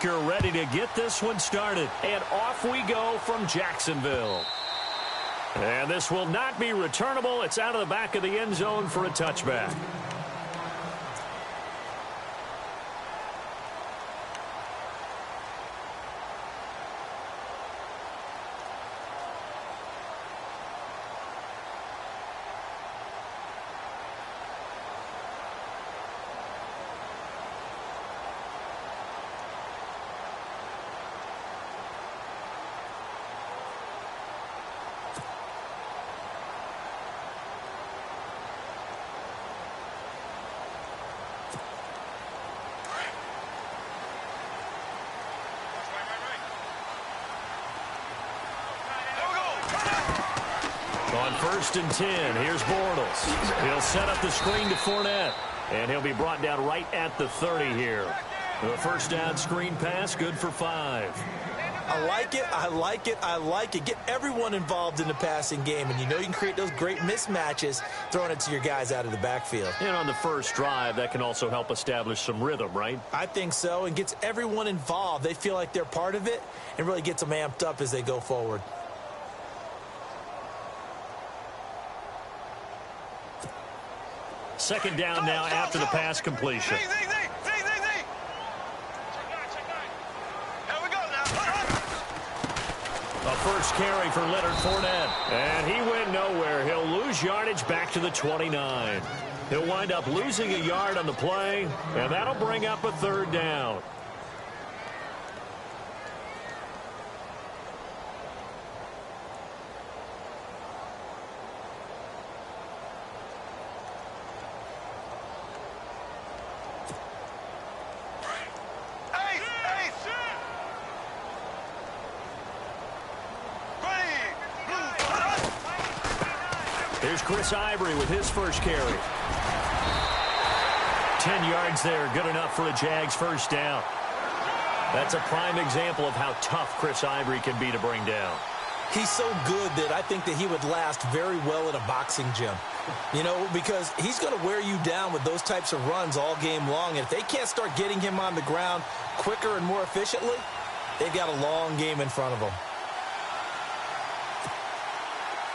kicker ready to get this one started. And off we go from Jacksonville. And this will not be returnable. It's out of the back of the end zone for a touchback. On 1st and 10, here's Bortles. He'll set up the screen to Fournette, and he'll be brought down right at the 30 here. The first down screen pass, good for 5. I like it, I like it, I like it. Get everyone involved in the passing game, and you know you can create those great mismatches throwing it to your guys out of the backfield. And on the first drive, that can also help establish some rhythm, right? I think so, and gets everyone involved. They feel like they're part of it, and really gets them amped up as they go forward. Second down now after the pass completion. A first carry for Leonard Fournette. And he went nowhere. He'll lose yardage back to the 29. He'll wind up losing a yard on the play, and that'll bring up a 3rd down. Here's Chris Ivory with his first carry. 10 yards there, good enough for a Jags first down. That's a prime example of how tough Chris Ivory can be to bring down. He's so good that I think that he would last very well in a boxing gym. You know, because he's going to wear you down with those types of runs all game long. And if they can't start getting him on the ground quicker and more efficiently, they've got a long game in front of them.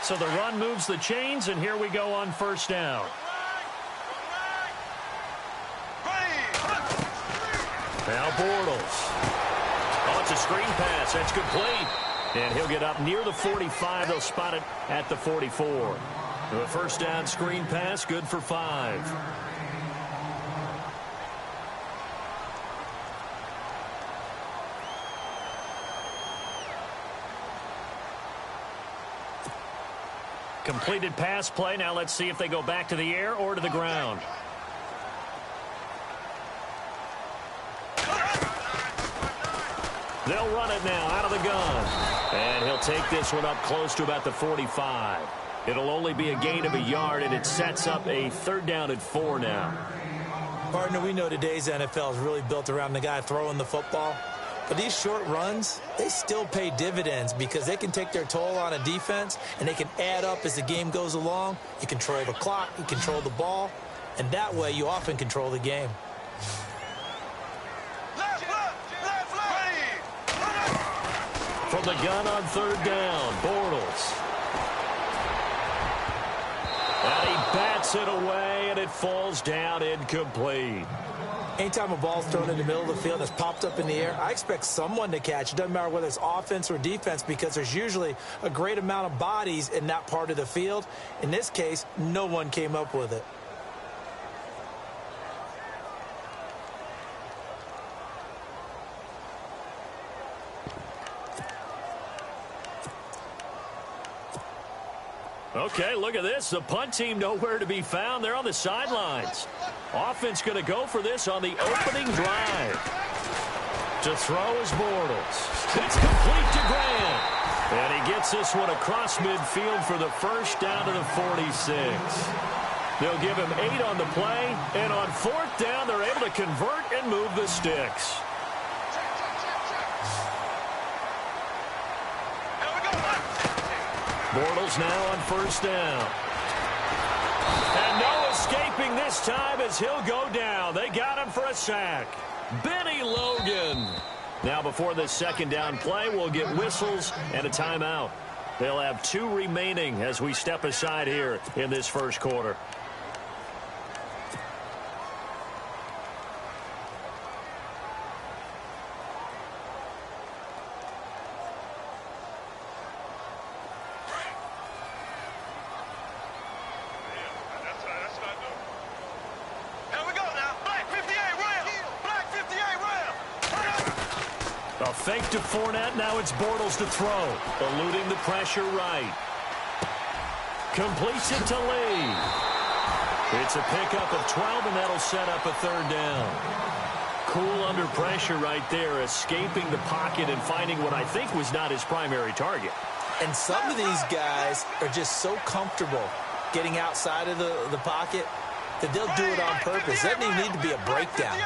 So the run moves the chains, and here we go on first down. Now Bortles. Oh, it's a screen pass. That's complete. And he'll get up near the 45. They'll spot it at the 44. The first down screen pass, good for 5. Completed pass play. Now let's see if they go back to the air or to the ground. They'll run it now out of the gun. And he'll take this one up close to about the 45. It'll only be a gain of a yard, and it sets up a 3rd down and 4 now. Partner, we know today's NFL is really built around the guy throwing the football. But these short runs, they still pay dividends because they can take their toll on a defense, and they can add up as the game goes along. You control the clock, you control the ball, and that way you often control the game. From the gun on 3rd down, Bortles. And he bats it away, and it falls down incomplete. Anytime a ball's thrown in the middle of the field and it's popped up in the air, I expect someone to catch. It doesn't matter whether it's offense or defense because there's usually a great amount of bodies in that part of the field. In this case, no one came up with it. Okay, look at this. The punt team nowhere to be found. They're on the sidelines. Offense going to go for this on the opening drive. To throw is Bortles. It's complete to Grant. And he gets this one across midfield for the first down to the 46. They'll give him 8 on the play. And on 4th down, they're able to convert and move the sticks. Bortles now on 1st down. And no escaping this time as he'll go down. They got him for a sack. Benny Logan. Now before this second down play, we'll get whistles and a timeout. They'll have 2 remaining as we step aside here in this first quarter. A fake to Fournette. Now it's Bortles to throw. Eluding the pressure right. Completes it to Lee. It's a pickup of 12, and that'll set up a third down. Cool under pressure right there, escaping the pocket and finding what I think was not his primary target. And some of these guys are just so comfortable getting outside of the pocket that they'll do it on purpose. Doesn't even need to be a breakdown.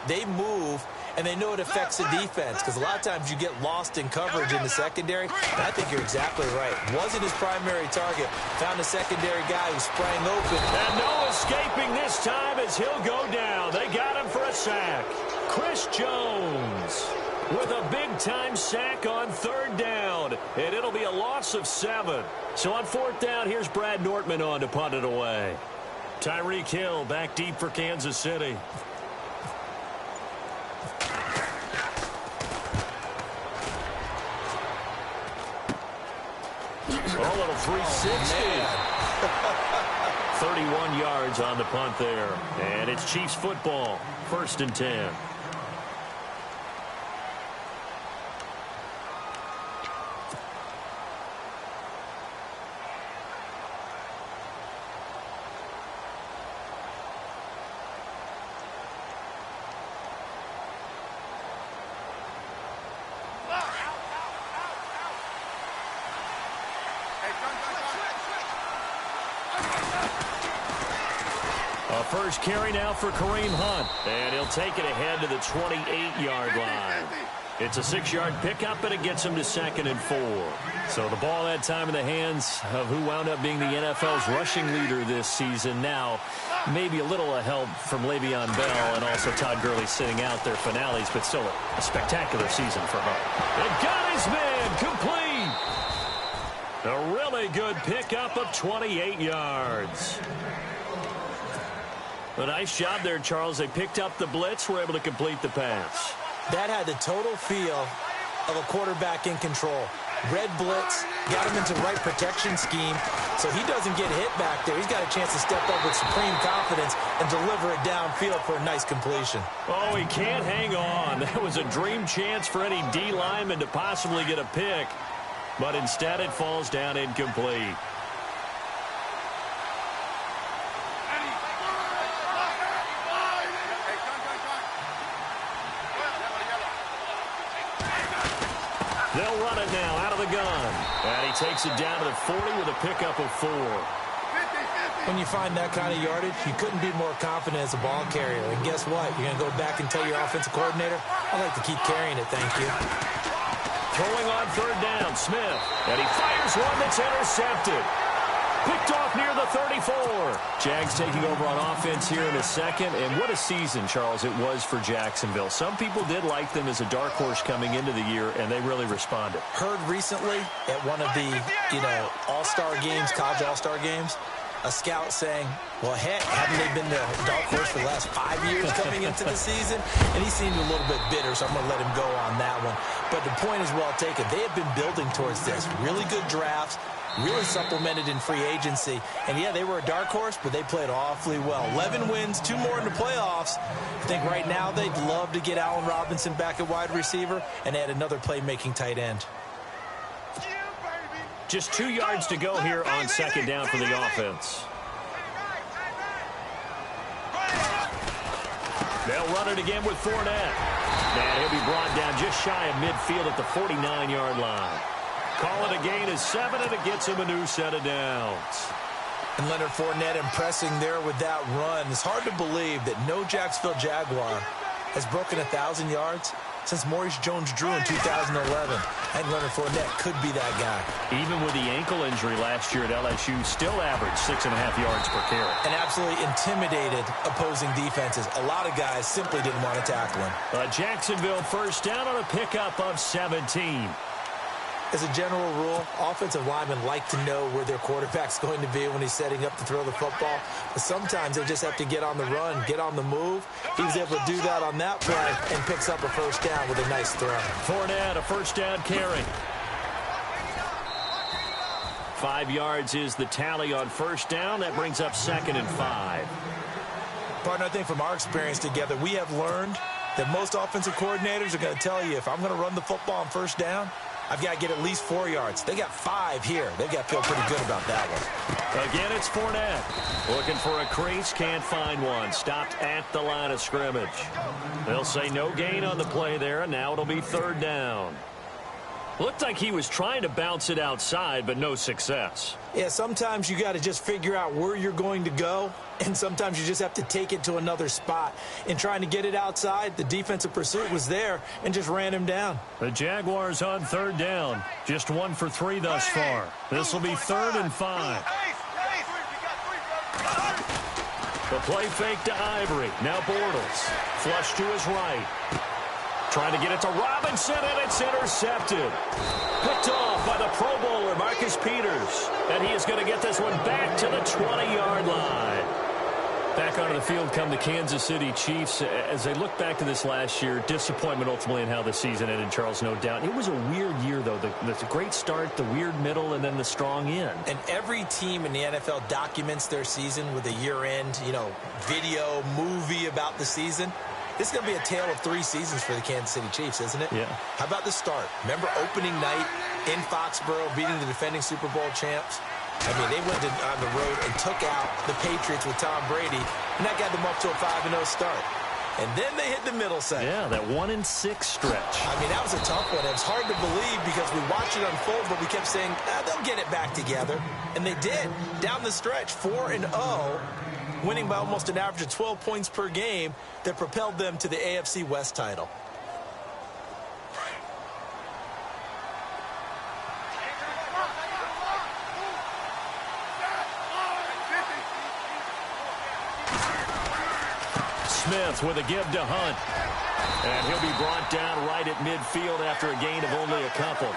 They move, and they know it affects the defense, because a lot of times you get lost in coverage in the secondary. And I think you're exactly right. Wasn't his primary target. Found a secondary guy who sprang open. And no escaping this time as he'll go down. They got him for a sack. Chris Jones with a big-time sack on third down. And it'll be a loss of 7. So on fourth down, here's Brad Nortman on to punt it away. Tyreek Hill back deep for Kansas City. A little 360. 31 yards on the punt there. And it's Chiefs football. 1st and 10. First carry now for Kareem Hunt. And he'll take it ahead to the 28-yard line. It's a 6-yard pickup, and it gets him to 2nd and 4. So the ball that time in the hands of who wound up being the NFL's rushing leader this season. Now, maybe a little help from Le'Veon Bell and also Todd Gurley sitting out their finales, but still a spectacular season for Hunt. And got his man complete. A really good pickup of 28 yards. A nice job there, Charles. They picked up the blitz, were able to complete the pass. That had the total feel of a quarterback in control. Red blitz, got him into the right protection scheme, so he doesn't get hit back there. He's got a chance to step up with supreme confidence and deliver it downfield for a nice completion. Oh, he can't hang on. That was a dream chance for any D lineman to possibly get a pick, but instead it falls down incomplete. They'll run it now out of the gun. And he takes it down to the 40 with a pickup of 4. When you find that kind of yardage, you couldn't be more confident as a ball carrier. And guess what? You're going to go back and tell your offensive coordinator, I'd like to keep carrying it, thank you. Throwing on third down, Smith. And he fires one that's intercepted. Picked off near the 34. Jags taking over on offense here in a second. And what a season, Charles, it was for Jacksonville. Some people did like them as a dark horse coming into the year, and they really responded. Heard recently at one of the, all-star games, college all-star games, a scout saying, well, heck, haven't they been the dark horse for the last 5 years coming into the season? And he seemed a little bit bitter, so I'm going to let him go on that one. But the point is well taken. They have been building towards this. Really good drafts. Really supplemented in free agency. And, yeah, they were a dark horse, but they played awfully well. 11 wins, 2 more in the playoffs. I think right now they'd love to get Allen Robinson back at wide receiver and add another playmaking tight end. Just 2 yards to go here on second down for the offense. They'll run it again with Fournette. And he'll be brought down just shy of midfield at the 49-yard line. Call it a gain of 7, and it gets him a new set of downs. And Leonard Fournette impressing there with that run. It's hard to believe that no Jacksonville Jaguar has broken 1,000 yards since Maurice Jones-Drew in 2011. I think Leonard Fournette could be that guy. Even with the ankle injury last year at LSU, still averaged 6.5 yards per carry. And absolutely intimidated opposing defenses. A lot of guys simply didn't want to tackle him. Jacksonville first down on a pickup of 17. As a general rule, offensive linemen like to know where their quarterback's going to be when he's setting up to throw the football. But sometimes they just have to get on the run, get on the move. He was able to do that on that play and picks up a first down with a nice throw. Fournette, a first down carry. 5 yards is the tally on first down. That brings up 2nd and 5. Partner, I think from our experience together, we have learned that most offensive coordinators are going to tell you, if I'm going to run the football on first down, I've got to get at least 4 yards. They got 5 here. They've got to feel pretty good about that one. Again, it's Fournette. Looking for a crease, can't find one. Stopped at the line of scrimmage. They'll say no gain on the play there, and now it'll be 3rd down. Looked like he was trying to bounce it outside, but no success. Yeah, sometimes you got to just figure out where you're going to go, and sometimes you just have to take it to another spot. In trying to get it outside, the defensive pursuit was there and just ran him down. The Jaguars on 3rd down. Just 1 for 3 thus far. This will be 3rd and 5. The play fake to Ivory. Now Bortles. Flush to his right. Trying to get it to Robinson, and it's intercepted. Picked off by the Pro Bowler, Marcus Peters. And he is going to get this one back to the 20-yard line. Back onto the field come the Kansas City Chiefs. As they look back to this last year, disappointment ultimately in how the season ended, Charles, no doubt. It was a weird year, though. The great start, the weird middle, and then the strong end. And every team in the NFL documents their season with a year-end, video, movie about the season. This is going to be a tale of 3 seasons for the Kansas City Chiefs, isn't it? Yeah. How about the start? Remember opening night in Foxborough, beating the defending Super Bowl champs? I mean, they went on the road and took out the Patriots with Tom Brady, and that got them up to a 5-0 start. And then they hit the middle segment. Yeah, that 1-6 stretch. I mean, that was a tough one. It was hard to believe because we watched it unfold, but we kept saying, they'll get it back together. And they did. Down the stretch, 4-0. Winning by almost an average of 12 points per game that propelled them to the AFC West title. Smith with a give to Hunt. And he'll be brought down right at midfield after a gain of only a couple.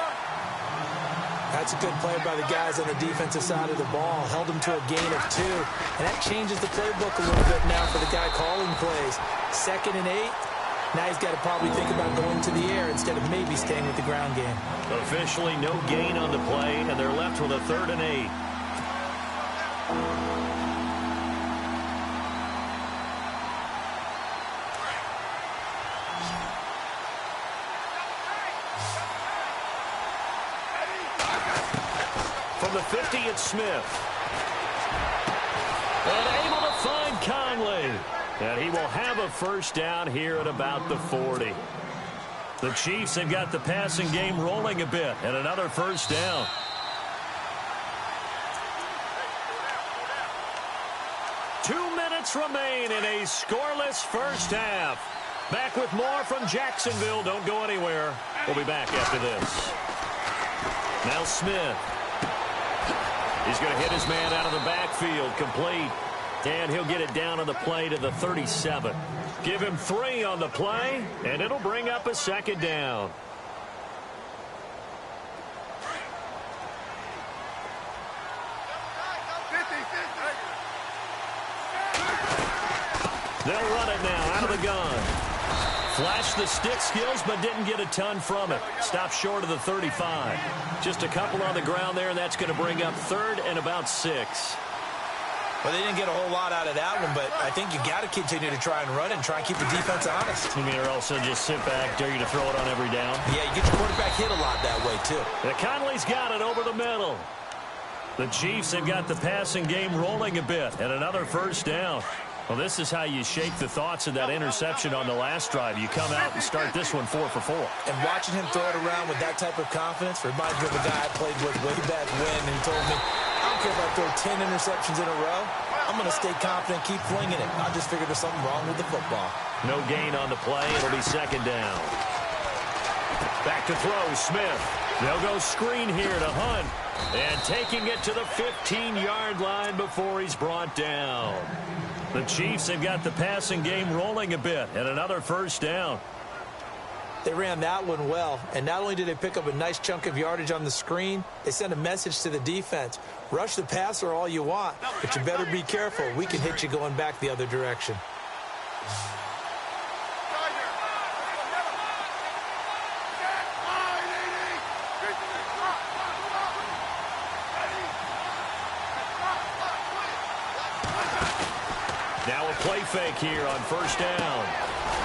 That's a good play by the guys on the defensive side of the ball. Held them to a gain of 2. And that changes the playbook a little bit now for the guy calling plays. 2nd and 8. Now he's got to probably think about going to the air instead of maybe staying with the ground game. Officially no gain on the play, and they're left with a 3rd and 8. From the 50, it's Smith. And able to find Conley. And he will have a first down here at about the 40. The Chiefs have got the passing game rolling a bit, and another first down. Two minutes remain in a scoreless first half. Back with more from Jacksonville. Don't go anywhere. We'll be back after this. Now Smith. He's going to hit his man out of the backfield. Complete. And he'll get it down on the play to the 37. Give him 3 on the play, and it'll bring up a 2nd down. They'll run it now out of the gun. Flashed the stick skills, but didn't get a ton from it. Stopped short of the 35. Just a couple on the ground there, and that's going to bring up 3rd and about 6. Well, they didn't get a whole lot out of that one, but I think you got to continue to try and run it and try and keep the defense honest. You mean, or also just sit back, dare you to throw it on every down? Yeah, you get your quarterback hit a lot that way, too. And Conley's got it over the middle. The Chiefs have got the passing game rolling a bit, and another first down. Well, this is how you shake the thoughts of that interception on the last drive. You come out and start this one 4 for 4. And watching him throw it around with that type of confidence reminds me of a guy I played with way back when, and he told me, I don't care if I throw 10 interceptions in a row. I'm going to stay confident, keep flinging it. I just figured there's something wrong with the football. No gain on the play. It'll be 2nd down. Back to throw, Smith. They'll go screen here to Hunt. And taking it to the 15-yard line before he's brought down. The Chiefs have got the passing game rolling a bit, and another first down. They ran that one well, and not only did they pick up a nice chunk of yardage on the screen, they sent a message to the defense. Rush the passer all you want, but you better be careful. We can hit you going back the other direction. Now a play fake here on first down.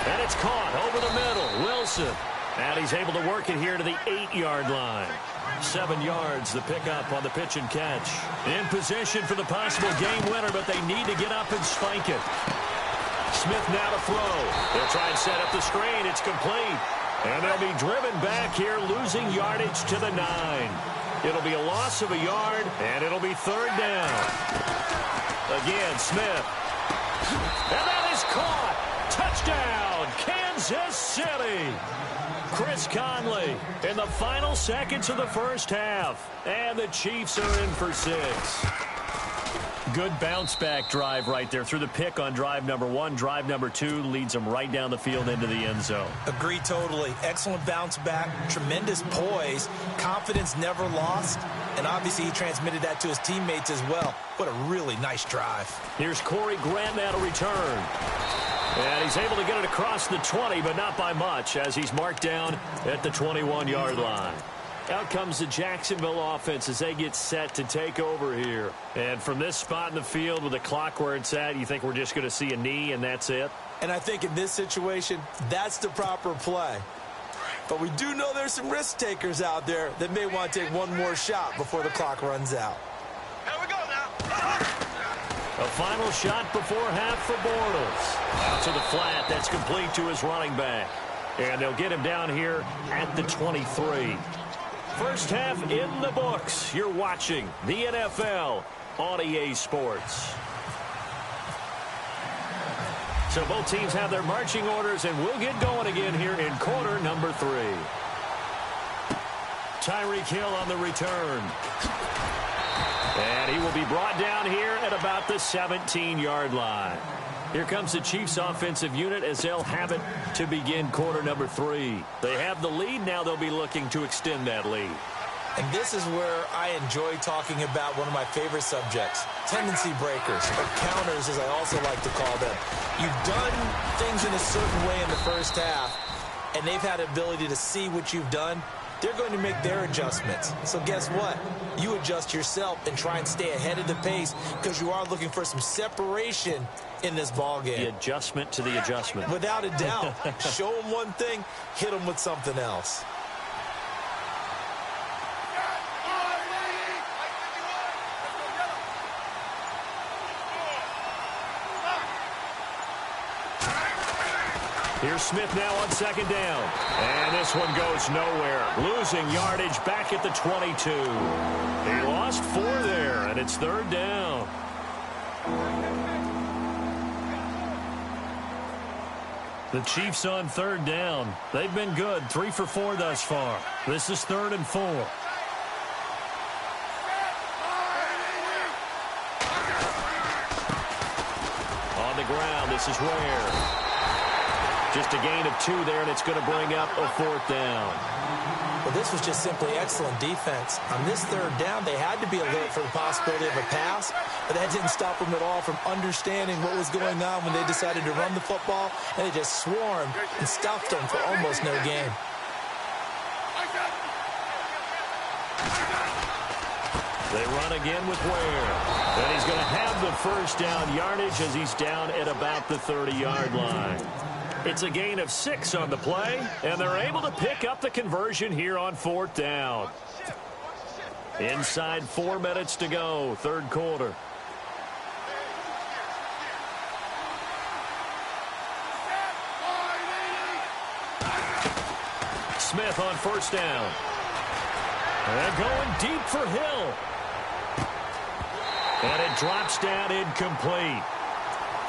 And it's caught over the middle. Wilson. And he's able to work it here to the 8-yard line. 7 yards, the pickup on the pitch and catch. In position for the possible game winner, but they need to get up and spike it. Smith now to throw. They'll try and set up the screen. It's complete. And they'll be driven back here, losing yardage to the 9. It'll be a loss of a yard, and it'll be third down. Again, Smith. And that is caught. Touchdown, Kansas City. Chris Conley in the final seconds of the first half. And the Chiefs are in for 6. Good bounce-back drive right there through the pick on drive number 1. Drive number 2 leads them right down the field into the end zone. Agree totally. Excellent bounce-back, tremendous poise, confidence never lost, and obviously he transmitted that to his teammates as well. What a really nice drive. Here's Corey Grant now to return. And he's able to get it across the 20, but not by much, as he's marked down at the 21-yard line. Out comes the Jacksonville offense as they get set to take over here. And from this spot in the field with the clock where it's at, you think we're just going to see a knee and that's it? And I think in this situation, that's the proper play. But we do know there's some risk takers out there that may want to take one more shot before the clock runs out. Here we go now. A final shot before half for Bortles. Out to the flat. That's complete to his running back. And they'll get him down here at the 23. First half in the books. You're watching the NFL on EA Sports. So both teams have their marching orders, and we'll get going again here in quarter number 3. Tyreek Hill on the return. And he will be brought down here at about the 17-yard line. Here comes the Chiefs offensive unit as they'll have it to begin quarter number 3. They have the lead. Now they'll be looking to extend that lead. And this is where I enjoy talking about one of my favorite subjects, tendency breakers, or counters as I also like to call them. You've done things in a certain way in the first half, and they've had the ability to see what you've done. They're going to make their adjustments. So guess what? You adjust yourself and try and stay ahead of the pace because you are looking for some separation in this ball game. The adjustment to the adjustment. Without a doubt. Show them one thing, hit them with something else. Here's Smith now on second down. And this one goes nowhere. Losing yardage back at the 22. He lost 4 there, and it's third down. The Chiefs on third down. They've been good. 3 for 4 thus far. This is 3rd and 4. On the ground, this is Ware. Just a gain of 2 there, and it's going to bring up a 4th down. Well, this was just simply excellent defense. On this third down, they had to be alert for the possibility of a pass, but that didn't stop them at all from understanding what was going on when they decided to run the football, and they just swarmed and stuffed them for almost no gain. They run again with Ware. And he's going to have the first down yardage as he's down at about the 30-yard line. It's a gain of 6 on the play, and they're able to pick up the conversion here on 4th down. Inside 4 minutes to go, third quarter. Smith on first down. And going deep for Hill. And it drops down incomplete.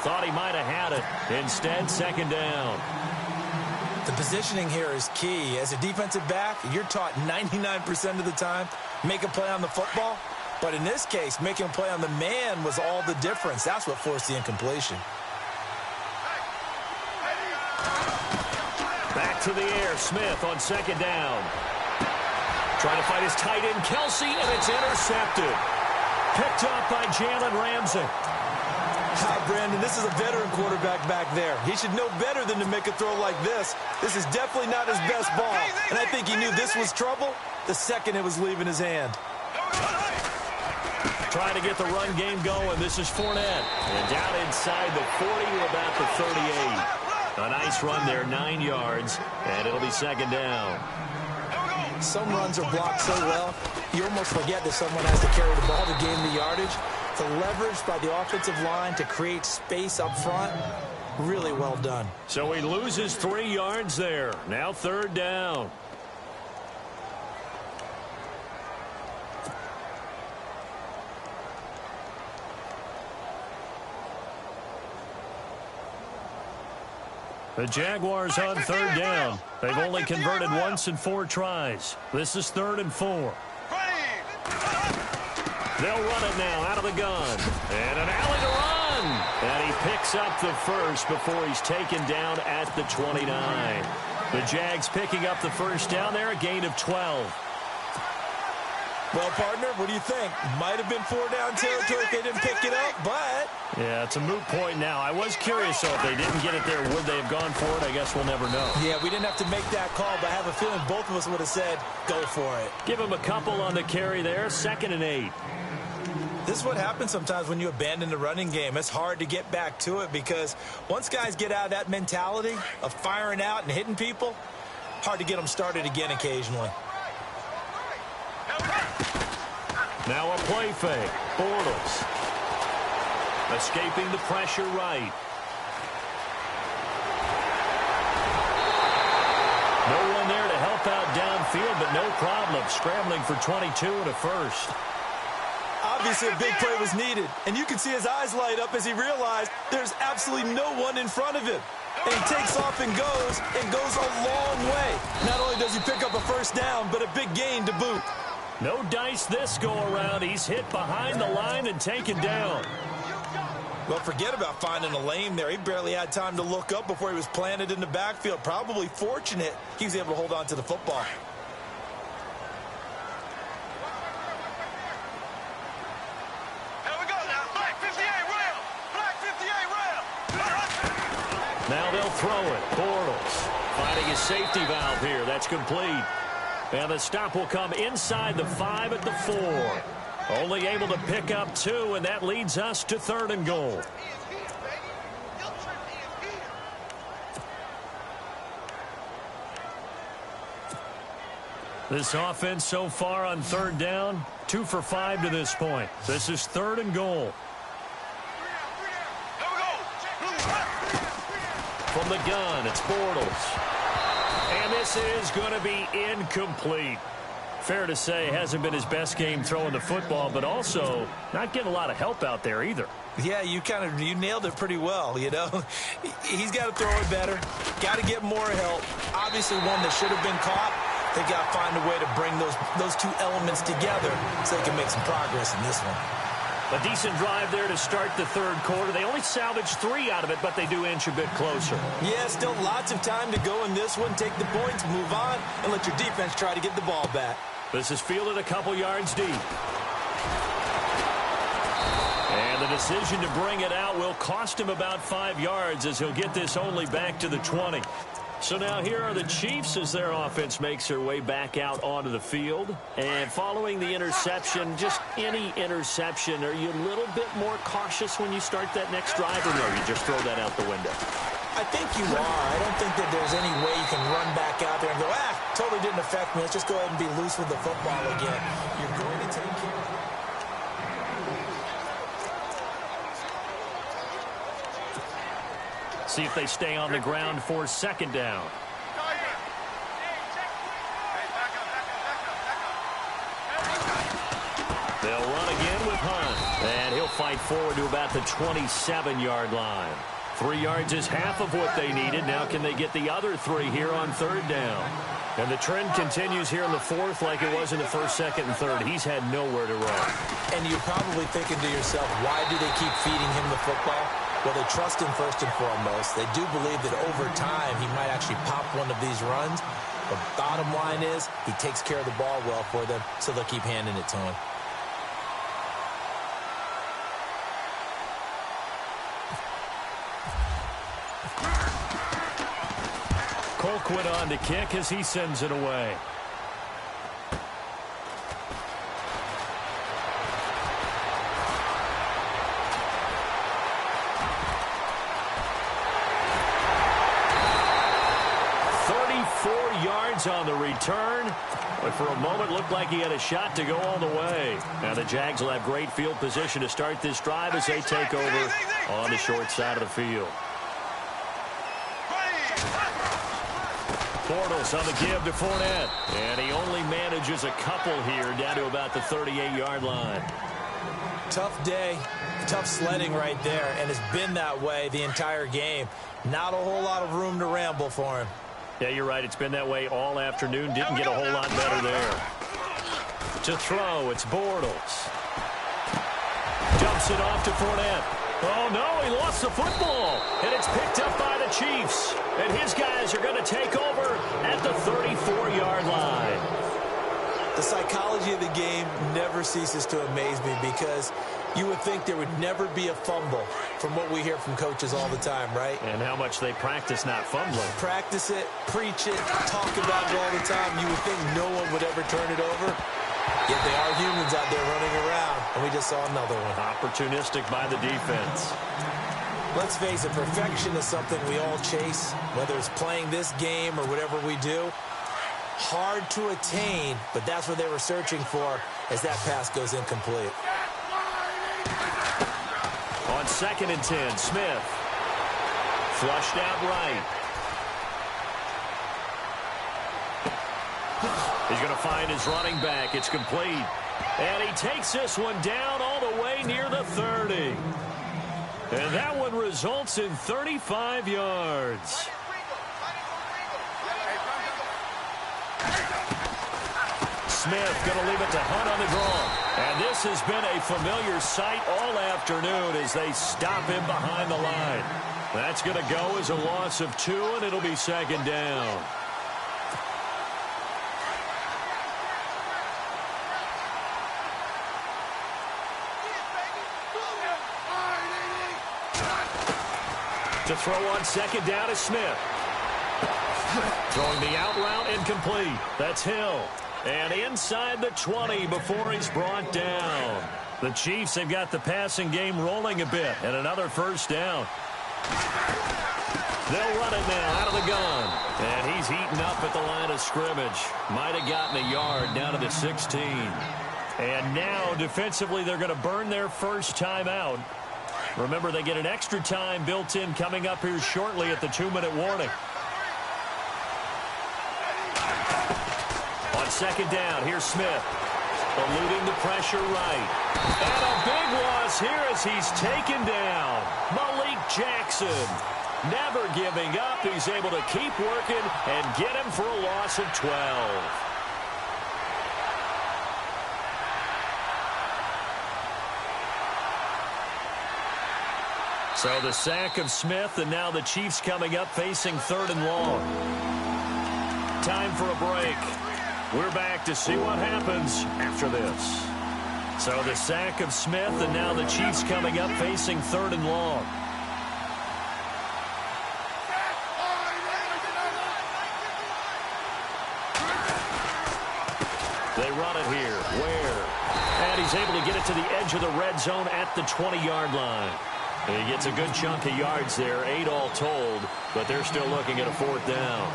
Thought he might have had it. Instead, second down. The positioning here is key. As a defensive back, you're taught 99% of the time, make a play on the football. But in this case, making a play on the man was all the difference. That's what forced the incompletion. Back to the air, Smith on second down. Trying to find his tight end, Kelsey, and it's intercepted. Picked up by Jalen Ramsey. Brandon, this is a veteran quarterback back there. He should know better than to make a throw like this. This is definitely not his best ball. And I think he knew this was trouble the second it was leaving his hand. Trying to get the run game going. This is Fournette. And down inside the 40 to about the 38. A nice run there, 9 yards. And it'll be second down. Some runs are blocked so well, you almost forget that someone has to carry the ball to gain the yardage. The leverage by the offensive line to create space up front, really well done. So he loses 3 yards there. Now third down. The Jaguars on third down. They've only converted once in 4 tries. This is 3rd and 4. They'll run it now out of the gun. And an alley to run. And he picks up the first before he's taken down at the 29. The Jags picking up the first down there, a gain of 12. Well, partner, what do you think? Might have been 4-down territory if they didn't pick it up, but... Yeah, it's a moot point now. I was curious, though, if they didn't get it there, would they have gone for it? I guess we'll never know. Yeah, we didn't have to make that call, but I have a feeling both of us would have said, go for it. Give him a couple on the carry there, 2nd and 8. This is what happens sometimes when you abandon the running game. It's hard to get back to it because once guys get out of that mentality of firing out and hitting people, hard to get them started again occasionally. Now a play fake. Bortles. Escaping the pressure right. No one there to help out downfield, but no problem. Scrambling for 22 and a first. Obviously, a big play was needed, and you can see his eyes light up as he realized there's absolutely no one in front of him. And he takes off and goes a long way. Not only does he pick up a first down, but a big gain to boot. No dice this go-around. He's hit behind the line and taken down. Well, forget about finding a lane there. He barely had time to look up before he was planted in the backfield. Probably fortunate he was able to hold on to the football. Now they'll throw it. Bortles finding his safety valve here. That's complete. And the stop will come inside the 5 at the 4. Only able to pick up 2, and that leads us to 3rd and goal. This offense so far on 3rd down, 2 for 5 to this point. This is 3rd and goal. From the gun, it's Bortles. And this is going to be incomplete. Fair to say, hasn't been his best game throwing the football, but also not getting a lot of help out there either. Yeah, you nailed it pretty well, you know. He's got to throw it better. Got to get more help. Obviously one that should have been caught. They got to find a way to bring those 2 elements together so they can make some progress in this one. A decent drive there to start the 3rd quarter. They only salvaged 3 out of it, but they do inch a bit closer. Yeah, still lots of time to go in this one. Take the points, move on, and let your defense try to get the ball back. This is fielded a couple yards deep. And the decision to bring it out will cost him about 5 yards as he'll get this only back to the 20. So now here are the Chiefs as their offense makes their way back out onto the field. And following the interception, just any interception, are you a little bit more cautious when you start that next drive, or no, you just throw that out the window? I think you are. I don't think that there's any way you can run back out there and go, totally didn't affect me. Let's just go ahead and be loose with the football again. You're going to take care of it. See if they stay on the ground for 2nd down. They'll run again with Hunt. And he'll fight forward to about the 27-yard line. 3 yards is half of what they needed. Now can they get the other 3 here on 3rd down? And the trend continues here in the 4th like it was in the 1st, 2nd, and 3rd. He's had nowhere to run. And you're probably thinking to yourself, why do they keep feeding him the football? Well, they trust him first and foremost. They do believe that over time he might actually pop one of these runs. But bottom line is he takes care of the ball well for them, so they'll keep handing it to him. Colquitt on to kick as he sends it away. On the return, but for a moment looked like he had a shot to go all the way. Now the Jags will have great field position to start this drive as they take over on the short side of the field. Bortles on the give to Fournette, and he only manages a couple here down to about the 38-yard line. Tough day, tough sledding right there, and it's been that way the entire game. Not a whole lot of room to ramble for him. Yeah, you're right. It's been that way all afternoon. Didn't get a whole lot better there. To throw, it's Bortles. Dumps it off to Fournette. Oh, no, he lost the football. And it's picked up by the Chiefs. And his guys are going to take over at the 34-yard line. The psychology of the game never ceases to amaze me because you would think there would never be a fumble from what we hear from coaches all the time, right? And how much they practice not fumbling. Practice it, preach it, talk about it all the time. You would think no one would ever turn it over. Yet they are humans out there running around, and we just saw another one. Opportunistic by the defense. Let's face it, perfection is something we all chase, whether it's playing this game or whatever we do. Hard to attain, but that's what they were searching for as that pass goes incomplete. On 2nd and 10, Smith. Flushed out right. He's going to find his running back. It's complete. And he takes this one down all the way near the 30. And that one results in 35 yards. Smith going to leave it to Hunt on the draw. And this has been a familiar sight all afternoon as they stop him behind the line. That's going to go as a loss of 2, and it'll be 2nd down. To throw on 2nd down is Smith. Throwing the out route incomplete. That's Hill. And inside the 20 before he's brought down. The Chiefs have got the passing game rolling a bit. And another 1st down. They'll run it now out of the gun. And he's heating up at the line of scrimmage. Might have gotten a yard down to the 16. And now defensively they're going to burn their first time out. Remember, they get an extra time built in coming up here shortly at the 2-minute warning. On 2nd down, here's Smith. Eluding the pressure right. And a big loss here as he's taken down. Malik Jackson. Never giving up. He's able to keep working and get him for a loss of 12. So the sack of Smith, and now the Chiefs coming up facing 3rd and long. Time for a break. We're back to see what happens after this. So the sack of Smith, and now the Chiefs coming up facing 3rd and long. They run it here. Ware. And he's able to get it to the edge of the red zone at the 20-yard line. And he gets a good chunk of yards there, 8 all told, but they're still looking at a 4th down.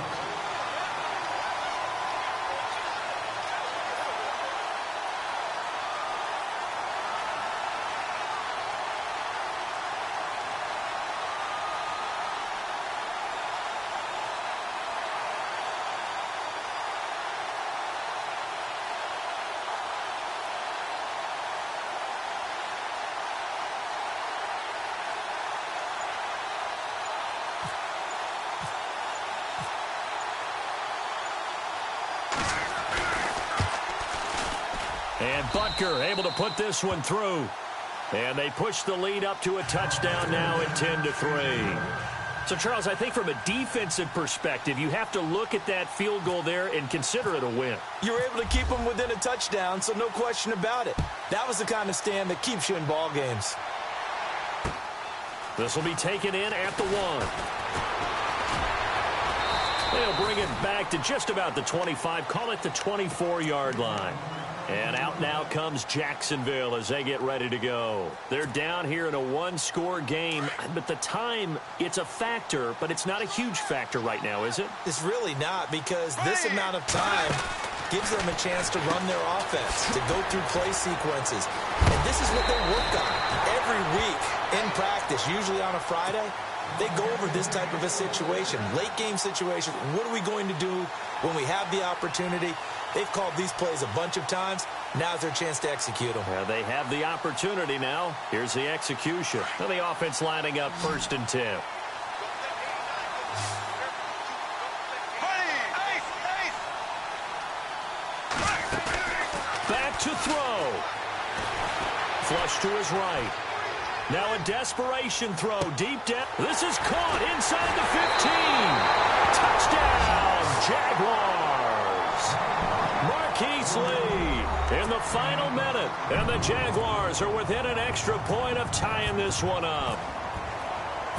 And Butker able to put this one through. And they push the lead up to a touchdown now at 10-3. So, Charles, I think from a defensive perspective, you have to look at that field goal there and consider it a win. You were able to keep them within a touchdown, so no question about it. That was the kind of stand that keeps you in ball games. This will be taken in at the 1. They'll bring it back to just about the 25, call it the 24-yard line. And out now comes Jacksonville as they get ready to go. They're down here in a one-score game, but the time, it's a factor, but it's not a huge factor right now, is it? It's really not, because this amount of time gives them a chance to run their offense, to go through play sequences. And this is what they work on every week in practice, usually on a Friday. They go over this type of a situation, late-game situation. What are we going to do when we have the opportunity? They've called these plays a bunch of times. Now's their chance to execute them. Yeah, they have the opportunity now. Here's the execution. Now the offense lining up 1st and 10. Back to throw. Flush to his right. Now a desperation throw deep down. This is caught inside the 15. Touchdown, Jaguars. Marquise Lee in the final minute. And the Jaguars are within an extra point of tying this one up.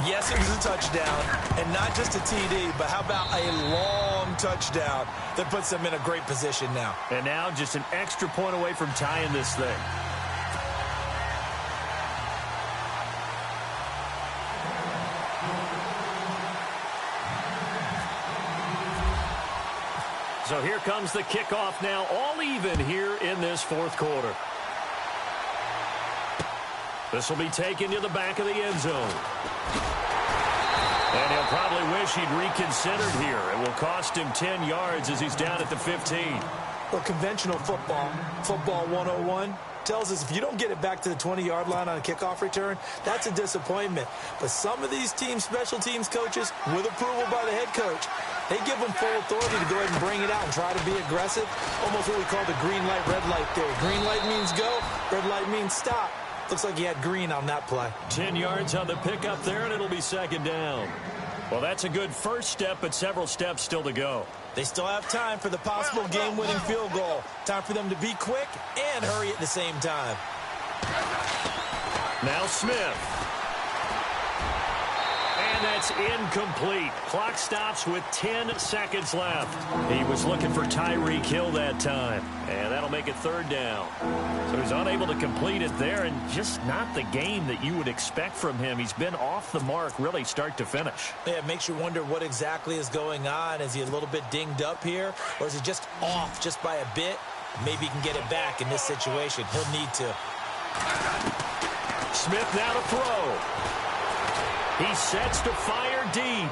Yes, it was a touchdown, and not just a TD, but how about a long touchdown that puts them in a great position now. And now just an extra point away from tying this thing. So here comes the kickoff now, all even here in this 4th quarter. This will be taken to the back of the end zone. And he'll probably wish he'd reconsidered here. It will cost him 10 yards as he's down at the 15. Well, conventional football 101, tells us if you don't get it back to the 20-yard line on a kickoff return, that's a disappointment. But some of these team special teams coaches, with approval by the head coach, they give them full authority to go ahead and bring it out and try to be aggressive. Almost what we call the green light, red light theory. Green light means go, red light means stop. Looks like he had green on that play. 10 yards on the pickup there, and it'll be 2nd down. Well, that's a good first step, but several steps still to go. They still have time for the possible game-winning field goal. Time for them to be quick and hurry at the same time. Now Smith. And that's incomplete. Clock stops with 10 seconds left. He was looking for Tyreek Hill that time. And that'll make it 3rd down. So he's unable to complete it there, and just not the game that you would expect from him. He's been off the mark really start to finish. Yeah, it makes you wonder what exactly is going on. Is he a little bit dinged up here, or is he just off just by a bit? Maybe he can get it back in this situation. He'll need to. Smith now to throw. He sets to fire deep.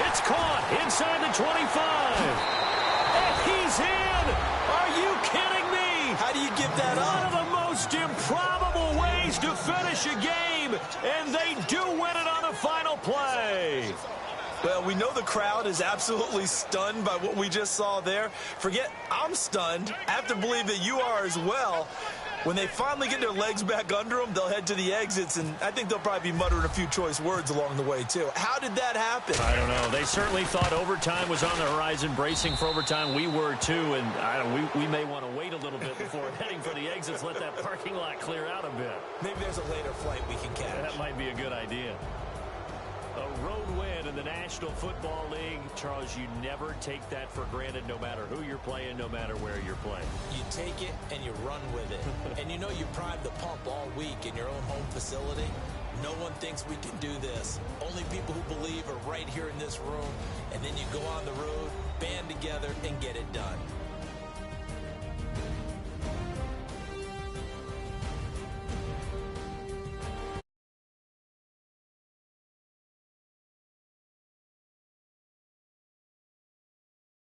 It's caught inside the 25. And he's in. Are you kidding me? How do you give that up? One of the most improbable ways to finish a game, and they do win it on the final play. Well, we know the crowd is absolutely stunned by what we just saw there. Forget I'm stunned. I have to believe that you are as well. When they finally get their legs back under them, they'll head to the exits, and I think they'll probably be muttering a few choice words along the way, too. How did that happen? I don't know. They certainly thought overtime was on the horizon, bracing for overtime. We were, too, and we may want to wait a little bit before heading for the exits, let that parking lot clear out a bit. Maybe there's a later flight we can catch. That might be a good idea. A road win in the National Football League. Charles, you never take that for granted no matter who you're playing, no matter where you're playing. You take it and you run with it. And you know you primed the pump all week in your own home facility. No one thinks we can do this. Only people who believe are right here in this room. And then you go on the road, band together, and get it done.